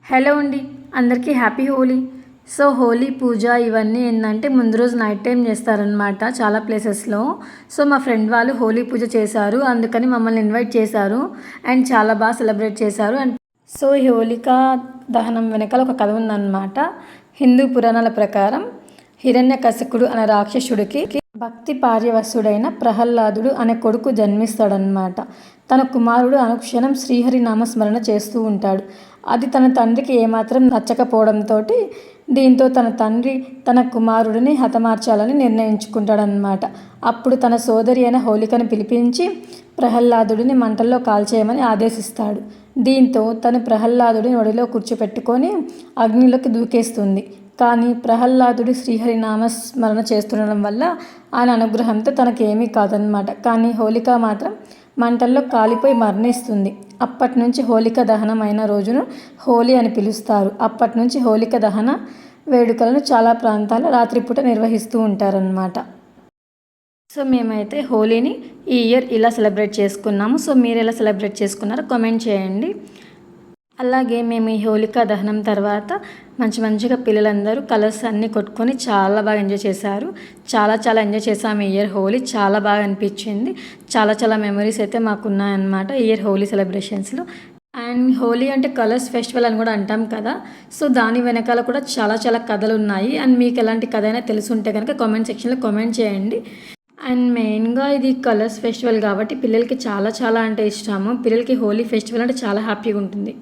Hello అండి, అందరికీ happy Holi. So Holi పూజ ఇవన్నీ ఏంటంటే ముందు రోజు నైట్ టైం చేస్తారనమాట చాలా ప్లేసెస్లో. సో మా ఫ్రెండ్ వాళ్ళు హోలీ పూజ చేశారు, అందుకని మమ్మల్ని ఇన్వైట్ చేశారు అండ్ చాలా బాగా సెలబ్రేట్ చేశారు. అండ్ సో ఈ హోలికా దహనం వెనకాల ఒక కథ ఉందన్నమాట. హిందూ పురాణాల ప్రకారం హిరణ్యకశిపుడు అనే రాక్షసుడికి భక్తి పార్యవశుడైన ప్రహ్లాదుడు అనే కొడుకు జన్మిస్తాడనమాట. తన కుమారుడు అనుక్షణం శ్రీహరి నామస్మరణ చేస్తూ ఉంటాడు. అది తన తండ్రికి ఏమాత్రం నచ్చకపోవడంతో దీంతో తన తండ్రి తన కుమారుడిని హతమార్చాలని నిర్ణయించుకుంటాడనమాట. అప్పుడు తన సోదరి అయిన హోలికను పిలిపించి ప్రహ్లాదుడిని మంటల్లో కాల్చేయమని ఆదేశిస్తాడు. దీంతో తను ప్రహ్లాదుడిని ఒడిలో కూర్చోపెట్టుకొని అగ్నిలోకి దూకేస్తుంది. కానీ ప్రహ్లాదుడు శ్రీహరి నామస్మరణ చేస్తుండడం వల్ల ఆయన అనుగ్రహంతో తనకేమీ కాదనమాట. కానీ హోలిక మాత్రం మంటల్లో కాలిపోయి మరణిస్తుంది. అప్పటి నుంచి హోలిక దహనం అయిన రోజును హోలీ అని పిలుస్తారు. అప్పటి నుంచి హోలిక దహన వేడుకలను చాలా ప్రాంతాల్లో రాత్రిపూట నిర్వహిస్తూ ఉంటారనమాట. సో మేమైతే హోలీని ఈ ఇయర్ ఇలా సెలబ్రేట్ చేసుకున్నాము. సో మీరు ఎలా సెలబ్రేట్ చేసుకున్నారో కామెంట్ చేయండి. అలాగే మేము ఈ హోలికా దహనం తర్వాత మంచిగా పిల్లలందరూ కలర్స్ అన్నీ కొట్టుకొని చాలా బాగా ఎంజాయ్ చేశారు. చాలా ఎంజాయ్ చేసాము. ఈ ఇయర్ హోలీ చాలా బాగా అనిపించింది. చాలా మెమరీస్ అయితే మాకు ఉన్నాయన్నమాట ఈ ఇయర్ హోలీ సెలబ్రేషన్స్లో. అండ్ హోలీ అంటే కలర్స్ ఫెస్టివల్ అని కూడా అంటాం కదా. సో దాని వెనకాల కూడా చాలా కథలు ఉన్నాయి. అండ్ మీకు ఎలాంటి కథ అయినా తెలుసుంటే కనుక కామెంట్ సెక్షన్లో కామెంట్ చేయండి. అండ్ మెయిన్గా ఇది కలర్స్ ఫెస్టివల్ కాబట్టి పిల్లలకి చాలా అంటే ఇష్టము. పిల్లలకి హోలీ ఫెస్టివల్ అంటే చాలా హ్యాపీగా ఉంటుంది.